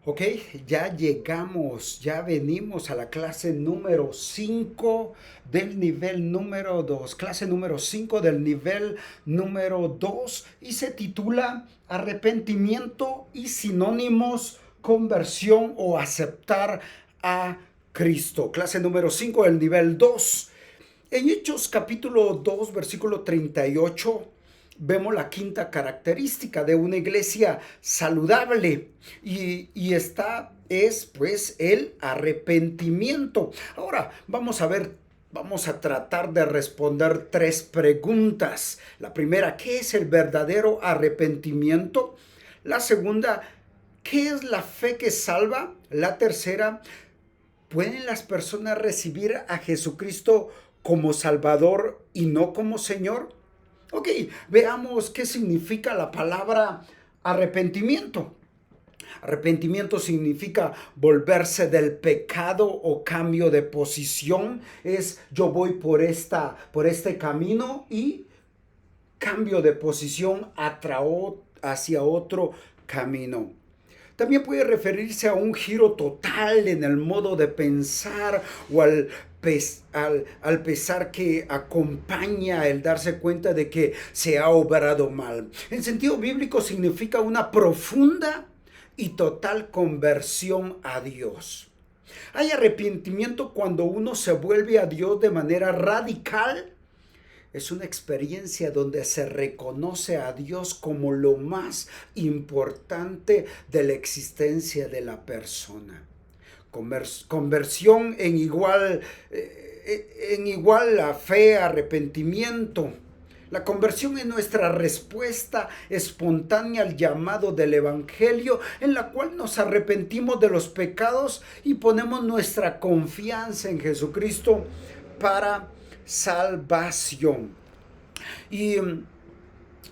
Ok, ya llegamos, ya venimos a la clase número 5 del nivel número 2, clase número 5 del nivel número 2 y se titula Arrepentimiento y sinónimos, conversión o aceptar a Cristo. Clase número 5 del nivel 2. En Hechos capítulo 2 versículo 38 vemos la quinta característica de una iglesia saludable y esta es pues el arrepentimiento. Ahora vamos a ver, vamos a tratar de responder tres preguntas. La primera, ¿qué es el verdadero arrepentimiento? La segunda, ¿qué es la fe que salva? La tercera, ¿pueden las personas recibir a Jesucristo como Salvador y no como Señor? Ok, veamos qué significa la palabra arrepentimiento. Arrepentimiento significa volverse del pecado o cambio de posición. Es yo voy por este camino y cambio de posición hacia otro camino. También puede referirse a un giro total en el modo de pensar o al pesar que acompaña el darse cuenta de que se ha obrado mal. En sentido bíblico significa una profunda y total conversión a Dios. Hay arrepentimiento cuando uno se vuelve a Dios de manera radical. Es una experiencia donde se reconoce a Dios como lo más importante de la existencia de la persona. Conversión en igual a fe, arrepentimiento. La conversión es nuestra respuesta espontánea al llamado del Evangelio, en la cual nos arrepentimos de los pecados y ponemos nuestra confianza en Jesucristo para salvación. Y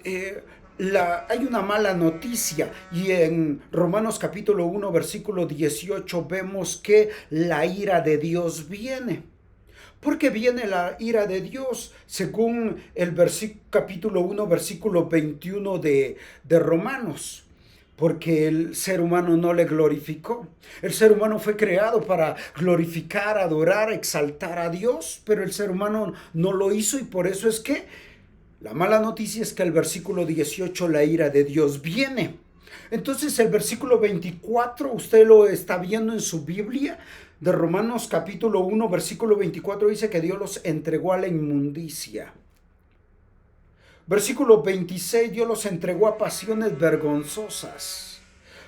hay una mala noticia y en Romanos capítulo 1 versículo 18 vemos que la ira de Dios viene. ¿Por qué viene la ira de Dios? Según el capítulo 1 versículo 21 de Romanos. Porque el ser humano no le glorificó. El ser humano fue creado para glorificar, adorar, exaltar a Dios, pero el ser humano no lo hizo y por eso es que la mala noticia es que el versículo 18 la ira de Dios viene. Entonces el versículo 24, usted lo está viendo en su Biblia, de Romanos capítulo 1, versículo 24, dice que Dios los entregó a la inmundicia. Versículo 26, Dios los entregó a pasiones vergonzosas.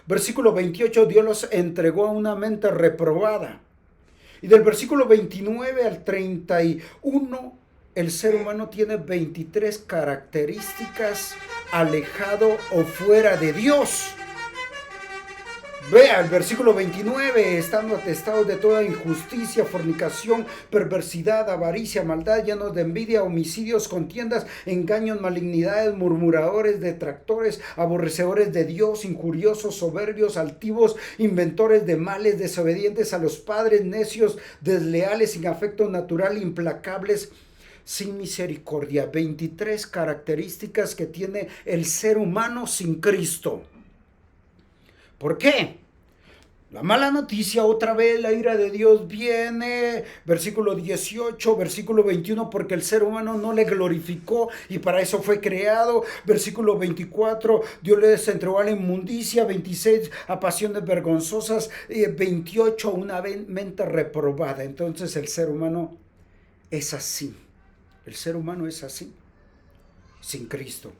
Versículo 28, Dios los entregó a una mente reprobada. Y del versículo 29 al 31, el ser humano tiene 23 características alejado o fuera de Dios. Vea el versículo 29, estando atestados de toda injusticia, fornicación, perversidad, avaricia, maldad, llenos de envidia, homicidios, contiendas, engaños, malignidades, murmuradores, detractores, aborrecedores de Dios, injuriosos, soberbios, altivos, inventores de males, desobedientes a los padres, necios, desleales, sin afecto natural, implacables, sin misericordia. 23 características que tiene el ser humano sin Cristo. ¿Por qué? La mala noticia, otra vez la ira de Dios viene, versículo 18, versículo 21, porque el ser humano no le glorificó y para eso fue creado. Versículo 24, Dios les entregó a la inmundicia. 26, a pasiones vergonzosas. 28, una mente reprobada. Entonces el ser humano es así. El ser humano es así, sin Cristo.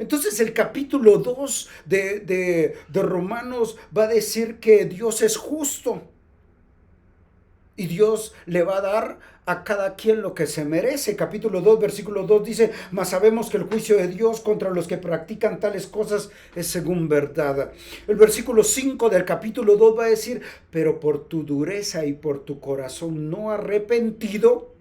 Entonces el capítulo 2 de Romanos va a decir que Dios es justo y Dios le va a dar a cada quien lo que se merece. Capítulo 2, versículo 2 dice, mas sabemos que el juicio de Dios contra los que practican tales cosas es según verdad. El versículo 5 del capítulo 2 va a decir, pero por tu dureza y por tu corazón no arrepentido,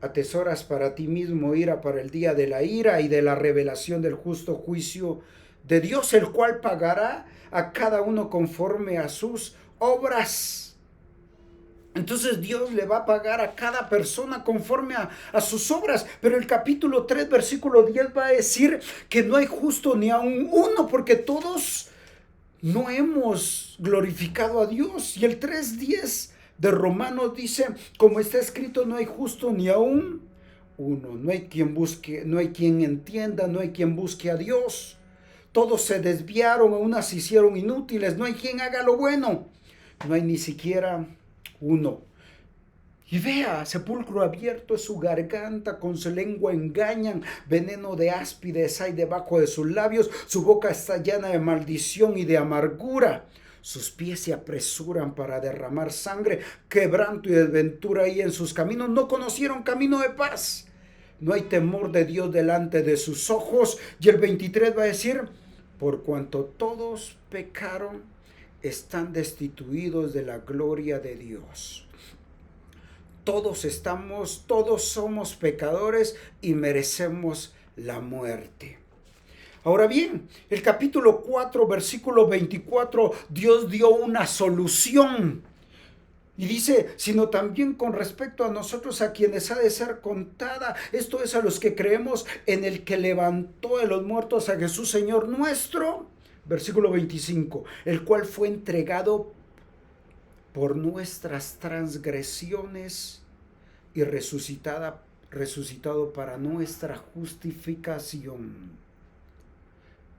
atesoras para ti mismo ira para el día de la ira y de la revelación del justo juicio de Dios, el cual pagará a cada uno conforme a sus obras. Entonces Dios le va a pagar a cada persona conforme a sus obras. Pero el capítulo 3, versículo 10 va a decir que no hay justo ni aun uno, porque todos no hemos glorificado a Dios. Y el 3:10 de Romanos dice, como está escrito, no hay justo ni aún uno, no hay quien busque, no hay quien entienda, no hay quien busque a Dios. Todos se desviaron, unas se hicieron inútiles, no hay quien haga lo bueno, no hay ni siquiera uno. Y vea, sepulcro abierto es su garganta, con su lengua engañan, veneno de áspides hay debajo de sus labios, su boca está llena de maldición y de amargura. Sus pies se apresuran para derramar sangre, quebranto y desventura hay en sus caminos, no conocieron camino de paz. No hay temor de Dios delante de sus ojos. Y el 23 va a decir, por cuanto todos pecaron, están destituidos de la gloria de Dios. Todos somos pecadores y merecemos la muerte. Ahora bien, el capítulo 4, versículo 24, Dios dio una solución. Y dice, sino también con respecto a nosotros, a quienes ha de ser contada. Esto es a los que creemos en el que levantó de los muertos a Jesús, Señor nuestro. Versículo 25, el cual fue entregado por nuestras transgresiones y resucitado para nuestra justificación.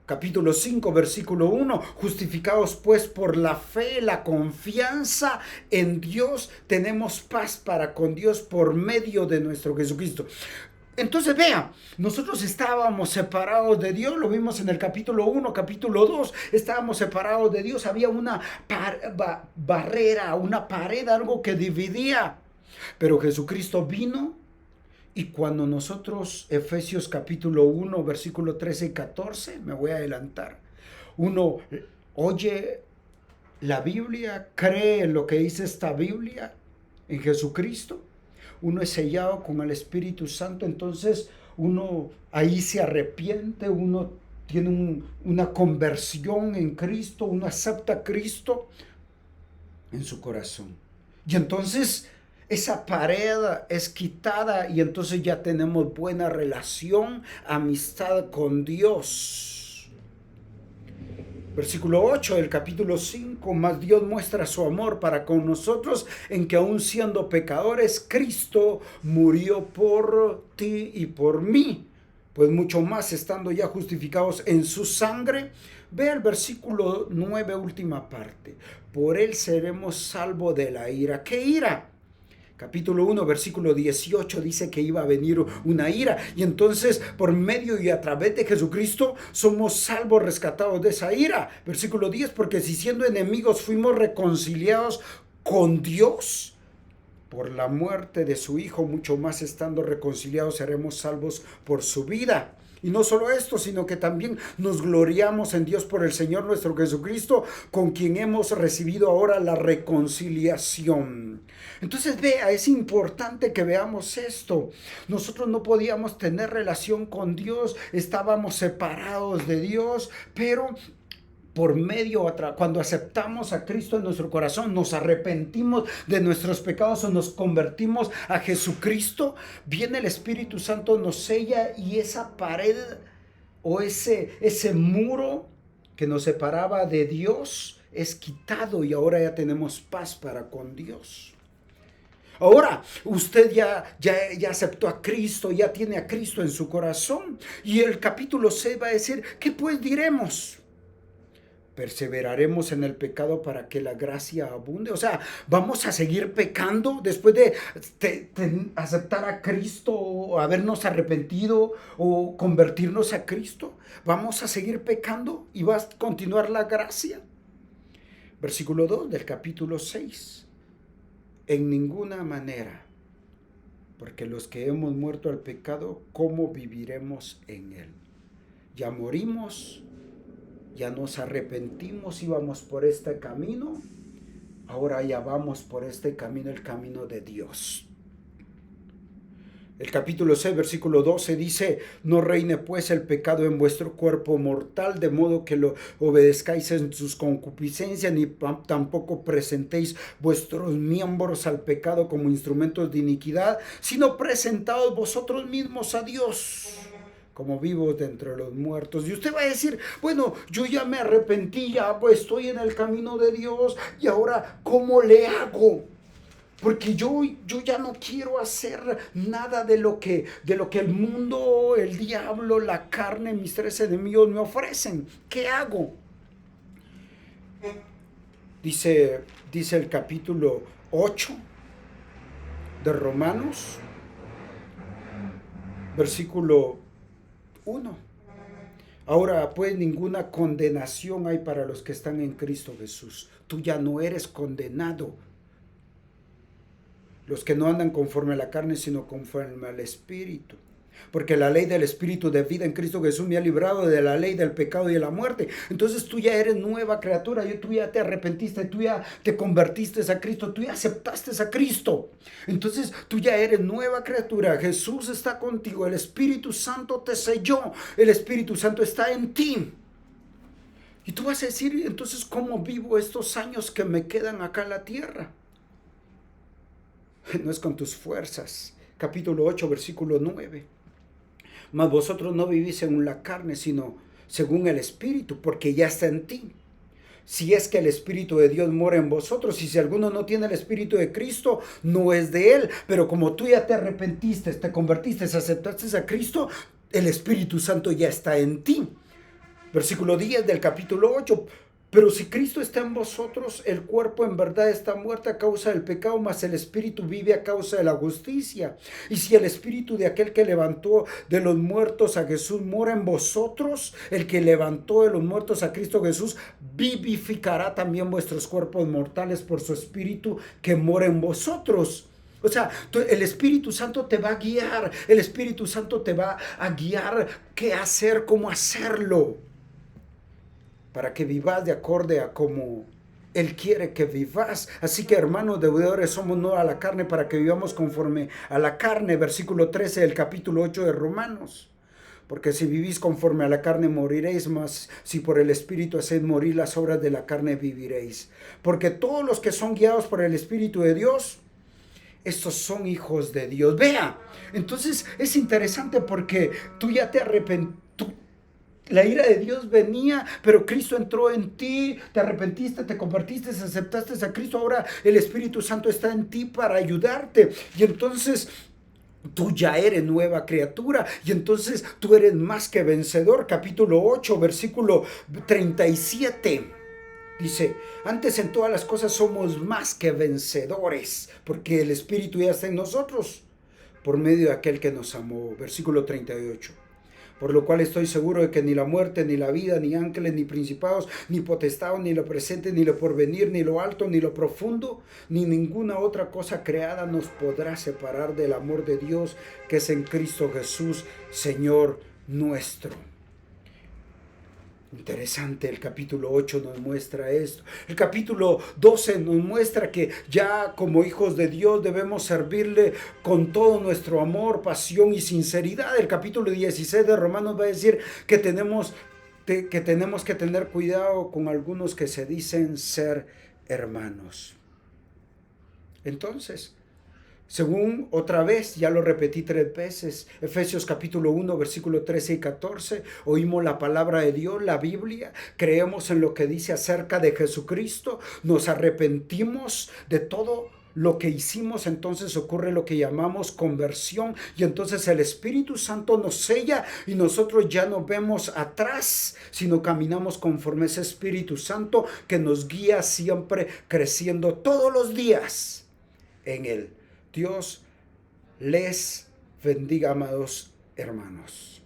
Capítulo 5, versículo 1, justificados pues por la fe, la confianza en Dios, tenemos paz para con Dios por medio de nuestro Jesucristo. Entonces vea, nosotros estábamos separados de Dios, lo vimos en el capítulo 1, capítulo 2, estábamos separados de Dios, había una barrera, una pared, algo que dividía, pero Jesucristo vino y cuando nosotros, Efesios capítulo 1, versículo 13 y 14, me voy a adelantar, uno oye la Biblia, cree en lo que dice esta Biblia, en Jesucristo, uno es sellado con el Espíritu Santo, entonces uno ahí se arrepiente, uno tiene una conversión en Cristo, uno acepta a Cristo en su corazón. Y entonces esa pared es quitada y entonces ya tenemos buena relación, amistad con Dios. Versículo 8 del capítulo 5, mas Dios muestra su amor para con nosotros en que aun siendo pecadores, Cristo murió por ti y por mí. Pues mucho más estando ya justificados en su sangre. Ve el versículo 9, última parte. Por él seremos salvos de la ira. ¿Qué ira? Capítulo 1, versículo 18 dice que iba a venir una ira y entonces por medio y a través de Jesucristo somos salvos, rescatados de esa ira. Versículo 10, porque si siendo enemigos fuimos reconciliados con Dios por la muerte de su Hijo, mucho más estando reconciliados seremos salvos por su vida. Y no solo esto, sino que también nos gloriamos en Dios por el Señor nuestro Jesucristo, con quien hemos recibido ahora la reconciliación. Entonces vea, es importante que veamos esto. Nosotros no podíamos tener relación con Dios, estábamos separados de Dios, pero por medio, cuando aceptamos a Cristo en nuestro corazón, nos arrepentimos de nuestros pecados o nos convertimos a Jesucristo, viene el Espíritu Santo, nos sella y esa pared o ese muro que nos separaba de Dios es quitado y ahora ya tenemos paz para con Dios. Ahora, usted ya aceptó a Cristo, ya tiene a Cristo en su corazón y el capítulo 6 va a decir, ¿qué pues diremos? ¿Perseveraremos en el pecado para que la gracia abunde? O sea, ¿vamos a seguir pecando después de aceptar a Cristo o habernos arrepentido o convertirnos a Cristo? ¿Vamos a seguir pecando y va a continuar la gracia? Versículo 2 del capítulo 6. En ninguna manera, porque los que hemos muerto al pecado, ¿cómo viviremos en él? Ya morimos. Ya nos arrepentimos, íbamos por este camino, ahora ya vamos por este camino, el camino de Dios. El capítulo 6, versículo 12 dice, no reine pues el pecado en vuestro cuerpo mortal, de modo que lo obedezcáis en sus concupiscencias, ni tampoco presentéis vuestros miembros al pecado como instrumentos de iniquidad, sino presentaos vosotros mismos a Dios como vivos de entre los muertos. Y usted va a decir, bueno, yo ya me arrepentí, ya pues estoy en el camino de Dios, y ahora, ¿cómo le hago? Porque yo ya no quiero hacer nada de lo que el mundo, el diablo, la carne, mis tres enemigos me ofrecen. ¿Qué hago? Dice el capítulo 8 de Romanos, versículo 1. Ahora pues ninguna condenación hay para los que están en Cristo Jesús. Tú ya no eres condenado. Los que no andan conforme a la carne, sino conforme al Espíritu. Porque la ley del Espíritu de vida en Cristo Jesús me ha librado de la ley del pecado y de la muerte. Entonces tú ya eres nueva criatura, tú ya te arrepentiste, tú ya te convertiste a Cristo, tú ya aceptaste a Cristo. Entonces tú ya eres nueva criatura, Jesús está contigo, el Espíritu Santo te selló, el Espíritu Santo está en ti. Y tú vas a decir, entonces, ¿cómo vivo estos años que me quedan acá en la tierra? No es con tus fuerzas. Capítulo 8, versículo 9. Mas vosotros no vivís según la carne, sino según el Espíritu, porque ya está en ti. Si es que el Espíritu de Dios mora en vosotros, y si alguno no tiene el Espíritu de Cristo, no es de él. Pero como tú ya te arrepentiste, te convertiste, aceptaste a Cristo, el Espíritu Santo ya está en ti. Versículo 10 del capítulo 8. Pero si Cristo está en vosotros, el cuerpo en verdad está muerto a causa del pecado, mas el Espíritu vive a causa de la justicia. Y si el Espíritu de aquel que levantó de los muertos a Jesús mora en vosotros, el que levantó de los muertos a Cristo Jesús vivificará también vuestros cuerpos mortales por su Espíritu que mora en vosotros. O sea, el Espíritu Santo te va a guiar, el Espíritu Santo te va a guiar qué hacer, cómo hacerlo, para que vivas de acorde a como Él quiere que vivas. Así que, hermanos deudores, somos no a la carne para que vivamos conforme a la carne. Versículo 13 del capítulo 8 de Romanos. Porque si vivís conforme a la carne moriréis, mas si por el Espíritu hacéis morir las obras de la carne viviréis. Porque todos los que son guiados por el Espíritu de Dios, estos son hijos de Dios. Vea, entonces es interesante porque tú ya te arrepentiste. La ira de Dios venía, pero Cristo entró en ti, te arrepentiste, te convertiste, aceptaste a Cristo. Ahora el Espíritu Santo está en ti para ayudarte. Y entonces tú ya eres nueva criatura. Y entonces tú eres más que vencedor. Capítulo 8, versículo 37. Dice, antes en todas las cosas somos más que vencedores, porque el Espíritu ya está en nosotros, por medio de aquel que nos amó. Versículo 38. Por lo cual estoy seguro de que ni la muerte, ni la vida, ni ángeles, ni principados, ni potestados, ni lo presente, ni lo porvenir, ni lo alto, ni lo profundo, ni ninguna otra cosa creada nos podrá separar del amor de Dios que es en Cristo Jesús, Señor nuestro. Interesante, el capítulo 8 nos muestra esto. El capítulo 12 nos muestra que ya como hijos de Dios debemos servirle con todo nuestro amor, pasión y sinceridad. El capítulo 16 de Romanos va a decir que tenemos que tener cuidado con algunos que se dicen ser hermanos. Entonces, según otra vez, ya lo repetí 3 veces, Efesios capítulo 1, versículo 13 y 14, oímos la palabra de Dios, la Biblia, creemos en lo que dice acerca de Jesucristo, nos arrepentimos de todo lo que hicimos, entonces ocurre lo que llamamos conversión, y entonces el Espíritu Santo nos sella y nosotros ya no vemos atrás, sino caminamos conforme ese Espíritu Santo que nos guía siempre creciendo todos los días en Él. Dios les bendiga, amados hermanos.